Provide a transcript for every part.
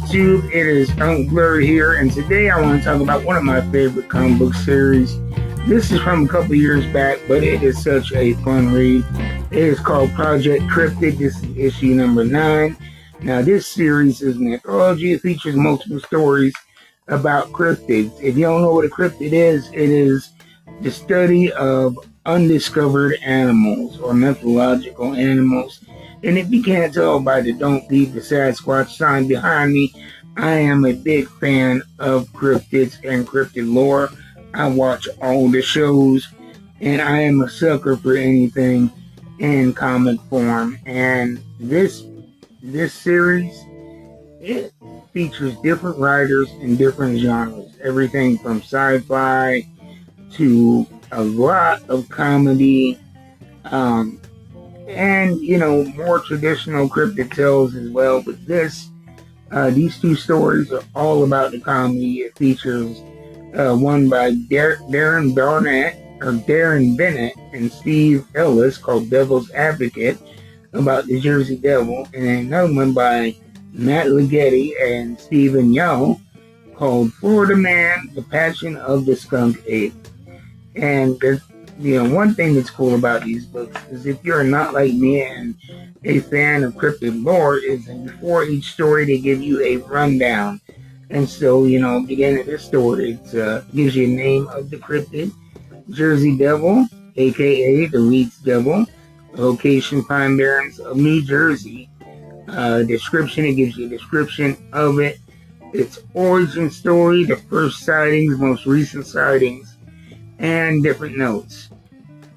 YouTube? It is Unc Blur here, and today I want to talk about one of my favorite comic book series. This is from a couple years back, but it is such a fun read. It is called Project Cryptid. This is issue number 9. Now, this series is an anthology. It features multiple stories about cryptids. If you don't know what a cryptid is, it is the study of undiscovered animals or mythological animals. And if you can't tell by the Don't Feed the Sasquatch sign behind me, I am a big fan of cryptids and cryptid lore. I watch all the shows, and I am a sucker for anything in comic form. And this series, it features different writers in different genres. Everything from sci-fi to a lot of comedy, and more traditional cryptid tales as well. But these two stories are all about the comedy. It features one by Darren Bennett and Steve Ellis called Devil's Advocate about the Jersey Devil, and another one by Matt Ligeti and Stephen Yao called Florida Man: The Passion of the Skunk Ape. And one thing that's cool about these books is if you're not like me and a fan of cryptid lore, is that before each story they give you a rundown. And so, beginning of this story, it gives you a name of the cryptid, Jersey Devil, aka the Leeds Devil, location Pine Barrens of New Jersey. Description, it gives you a description of it, its origin story, the first sightings, most recent sightings, and different notes.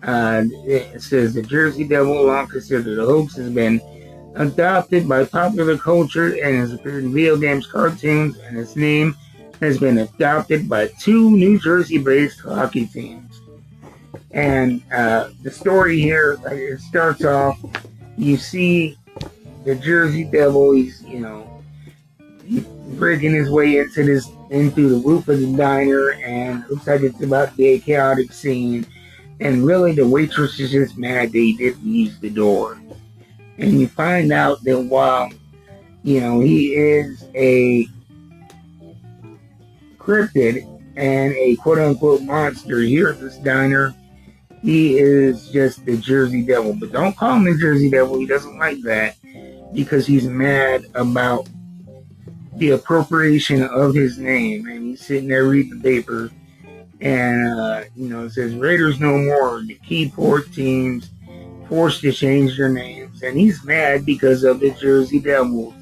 It says the Jersey Devil, long considered a hoax, has been adopted by popular culture and has appeared in video games, cartoons, and its name has been adopted by 2 New Jersey-based hockey teams. And the story here, it starts off, you see the Jersey Devil, he's breaking his way into the roof of the diner, and looks like it's about to be a chaotic scene. And really, the waitress is just mad that he didn't use the door. And you find out that while, he is a cryptid and a quote-unquote monster here at this diner, he is just the Jersey Devil. But don't call him the Jersey Devil. He doesn't like that because he's mad about the appropriation of his name. And he's sitting there reading the paper. And, it says, Raiders no more. The Keyport teams forced to change their names. And he's mad because of the Jersey Devils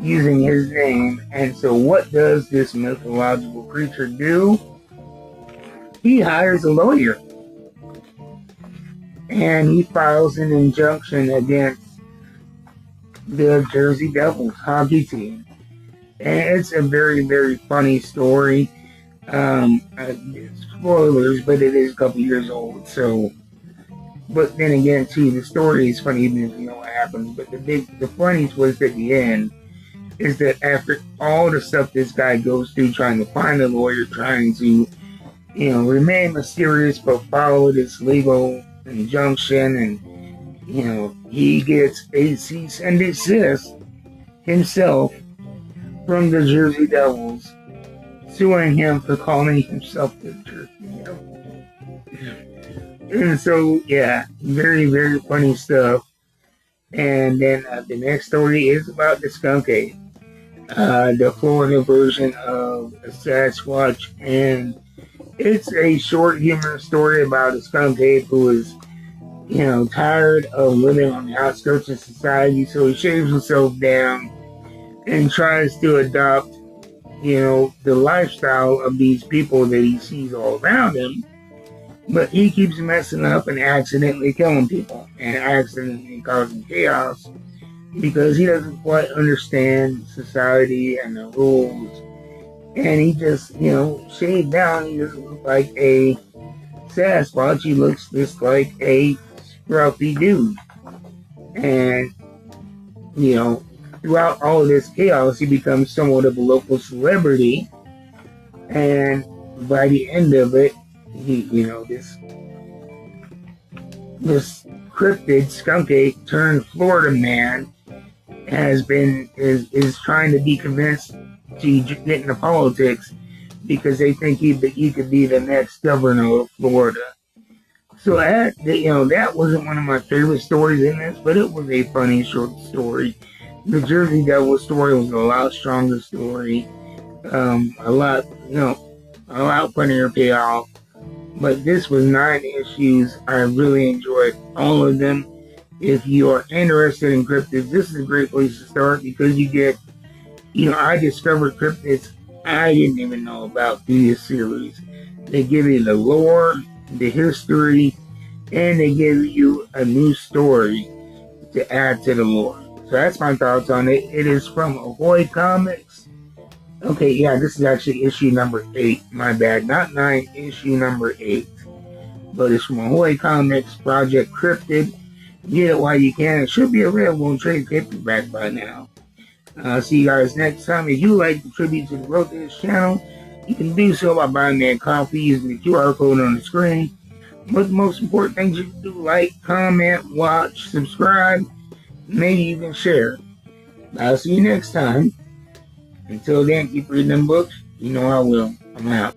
using his name. And so what does this mythological creature do? He hires a lawyer. And he files an injunction against the Jersey Devils hockey team. And it's a very, very funny story. Spoilers, but it is a couple years old, so. But then again, too, the story is funny even if you know what happens. But the funny twist at the end is that after all the stuff this guy goes through, trying to find a lawyer, trying to, remain mysterious but follow this legal injunction, and he gets a cease and desist himself from the Jersey Devils, suing him for calling himself the Jersey Devil. And so, yeah, very, very funny stuff. And then the next story is about the skunk ape, the Florida version of a Sasquatch. And it's a short, humorous story about a skunk ape who is, tired of living on the outskirts of society. So he shaves himself down and tries to adopt the lifestyle of these people that he sees all around him. But he keeps messing up and accidentally killing people and accidentally causing chaos because he doesn't quite understand society and the rules. And he just, shaved down. He doesn't look like a Sasquatch. He looks just like a scruffy dude. And, throughout all of this chaos, he becomes somewhat of a local celebrity. And by the end of it, this cryptid skunk ape turned Florida man is trying to be convinced to get into politics because they think he could be the next governor of Florida. So that wasn't one of my favorite stories in this, but it was a funny short story. The Jersey Devil story was a lot stronger story, a lot a lot funnier payoff. But this was 9 issues. I really enjoyed all of them. If you are interested in cryptids, this is a great place to start because you get, I discovered cryptids I didn't even know about through this series. They give you the lore, the history, and they give you a new story to add to the lore. So that's my thoughts on it. It is from Ahoy Comics. Okay, yeah, this is actually issue number 8. My bad, not 9, issue number 8. But it's from Ahoy Comics, Project Cryptid. Get it while you can. It should be available in trade paperback by now. See you guys next time. If you like to contribute to the growth of this channel, you can do so by buying me a coffee using the QR code on the screen. But the most important things you can do, like, comment, watch, subscribe, maybe even share. I'll see you next time. Until then, keep reading them books. You know I will. I'm out.